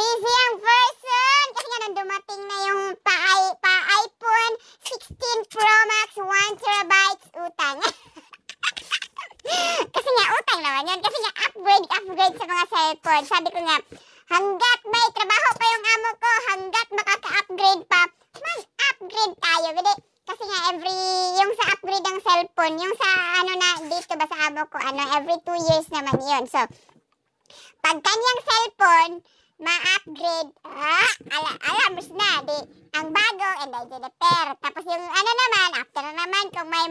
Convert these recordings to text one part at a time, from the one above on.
busy ang person. Kasi nga nung dumating na yung pa-iPhone 16 Pro Max 1 terabytes utang. Kasi nga utang naman yun. Kasi nga upgrade sa mga cellphone. Sabi ko nga, hanggat may trabaho pa yung amo ko, hanggat makaka-upgrade pa, mag-upgrade tayo. Kasi nga yung sa upgrade ng cellphone, yung sa dito ba sa amo ko, every 2 years naman yun. So, pag kanyang cellphone, ma-upgrade, alamos na, ang bago, and I did repair. Tapos yung naman, after kung may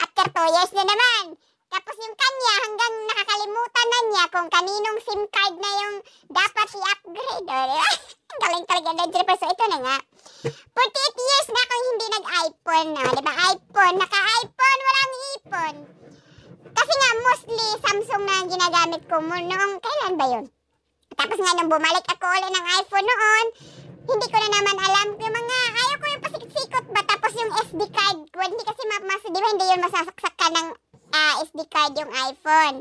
after 2 years na naman. Tapos yung kanya, hanggang nakakalimutan na niya kung kaninong SIM card na yung dapat i-upgrade. Ang galing talaga na Jennifer. So ito na nga. 48 years na akong hindi nag-iPhone. Diba iPhone? Naka-iPhone, walang ipon. Kasi nga mostly Samsung na ang ginagamit ko noong kailan ba yun? Tapos nga nung bumalik ako ulit ng iPhone noon, hindi ko na naman alam yung mga, ayaw ko yung pasikot-sikot ba, tapos yung SD card ko, hindi kasi di ba hindi yun masasaksak ka ng SD card yung iPhone.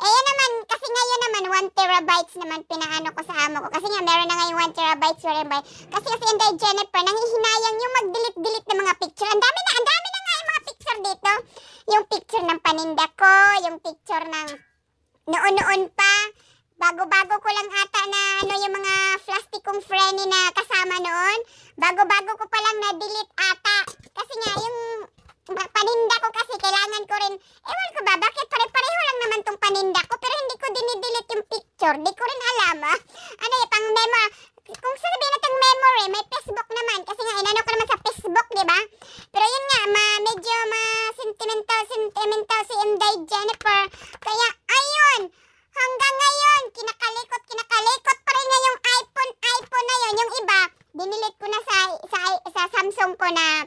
Eh yun naman, kasi ngayon naman 1 terabytes naman pinaano ko sa amo ko. Kasi nga meron na ngayon 1 terabytes. Kasi Inday Jennifer, nanghihinayang yung mag-delete ng mga picture. Ang dami na nga yung mga picture dito. Yung picture ng paninda ko, yung picture ng noon pa. Bago-bago ko lang ata na yung mga plastikong freni na kasama noon. Bago-bago ko palang na-delete ata. Kasi nga yung paninda ko kasi kailangan ko rin, ewan ko ba, bakit pare-pareho lang naman tong paninda ko, pero hindi ko dinidelete yung picture. Di ko rin alam pang memo, kung sabihin natin memory, may Facebook naman, kasi nga inano ko naman sa Facebook, di ba? Pero yun nga, medyo sentimental si Inday Jennifer, kaya ayun, hanggang ngayon, kinakalikot pa rin nga yung iPhone na yun, yung iba, dinilit ko na sa Samsung ko na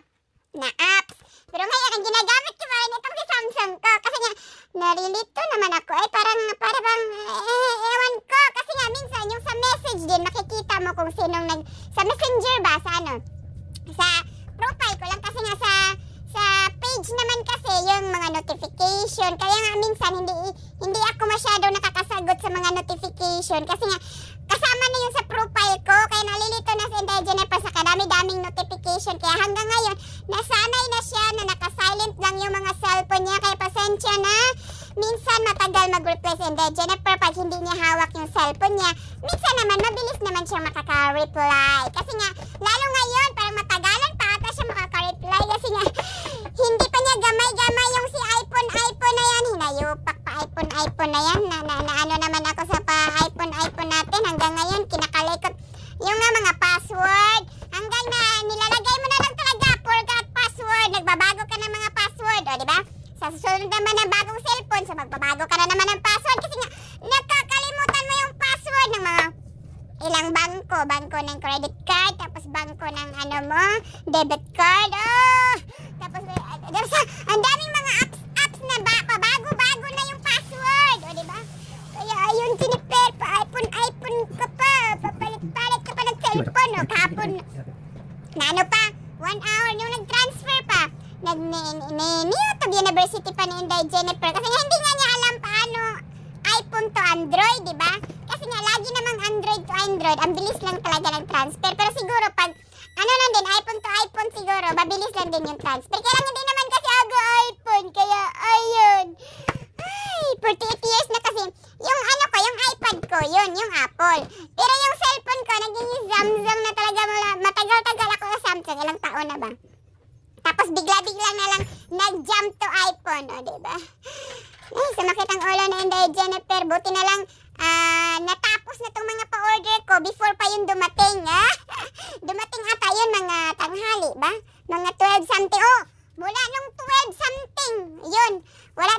apps. Pero ngayon, ang ginagamit ko pa rin itong si Samsung ko. Kasi nga, narilito naman ako. Parang ewan ko. Kasi nga, minsan, yung sa message din, makikita mo kung sinong sa messenger ba, sa profile ko lang. Kasi nga, sa page naman kasi, yung mga notification. Kaya nga, minsan, hindi ako masyado nakakasagot sa mga notification. Kasi nga, kasama na yung sa profile ko. Kaya nalilito na si Inday Jennifer sa kadami-daming notification. Kaya hanggang ngayon, nasanay na siya na naka-silent lang yung mga cellphone niya. Kaya pasensya na. Minsan matagal mag-reply si Inday Jennifer pag hindi niya hawak yung cellphone niya. Minsan naman, mabilis naman siya makaka-reply. Kasi nga, lalo ngayon, parang matagalan pa ata siya makaka-reply. Kasi nga, hindi pa niya gamay-gamay yung si iPhone na yan. Hinayupak pa iPhone na yan. Ano naman ako sa iPhone natin. Hanggang ngayon, kinakalikot yung mga password. Hanggang na nilalagay mo na lang talaga, forgot password. Nagbabago ka ng mga password. O, diba? Sa susunod naman ng bagong cellphone, so magbabago ka na naman ng password. Kasi nga, nakakalimutan mo yung password ng mga ilang bangko. Bangko ng credit card, tapos bangko ng debit card. Tapos, ang daming mga apps na pabago-bago na yung password. O, diba? Kaya ayun, Jennifer, iPhone ka pa. Papalit ka pa ng cellphone. O, kahapon, na pa, 1 hour yung nag-transfer pa. Nag-YouTube University pa ni Inday Jennifer. Kasi nga, hindi nga niya alam paano iPhone to Android, diba? Kasi nga, lagi namang Android to Android. Ang bilis lang talaga ng transfer. Pero siguro, pag, lang din, iPhone to iPhone siguro, mabilis lang din yung transfer. Kaya lang hindi naman kasi ako iPhone. Kaya, ayun. Ay, 48 years na kasi. Yung yung iPad ko, yun, yung Apple. Pero yung cellphone ko, naging Samsung na talaga. Matagal-tagal ako sa Samsung. Ilang taon na ba? Tapos bigla-bigla na lang nag-jump to iPhone, o, diba? Ay, sumakit ang ulo na Inday Jennifer. Buti na lang, natapos na tong mga pa-order ko before pa yung dumating, Dumating ata yun, mga tanghali, ba? Mga 12 something. Oh, mula nung 12 something, yun. Wala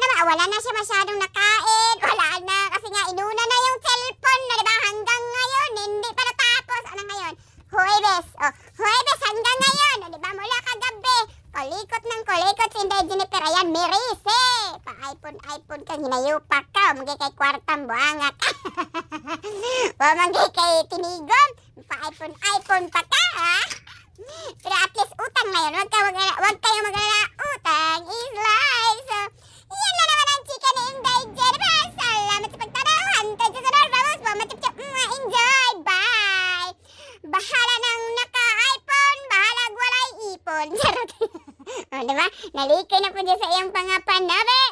na siya masyadong nakain. Wala na, kasi nga, inuna na yung cellphone na, diba? Hanggang ngayon, hindi pa natapos. Ano ngayon? Huwebes. Oh, Huwebes hanggang ngayon. O, diba? Mula kagabi. Kulikot si Inday Jennifer. Ayan, Merise. Pa-iPhone ka. Hinayupak ka. Umagay kay kwartang buangat. Umagay kay tinigom. Pa-iPhone pa ka, ha? Pero at least utang na yun. Huwag kayo mag-alala. Utang is life. So, yan na naman ang chika ni Inday Jennifer. Salamat sa pagtanaw. Hantay sa sunod. Vamos, enjoy. Bye. O, diba? Nalikay na po dyan sa iyang pangapan. Nabe!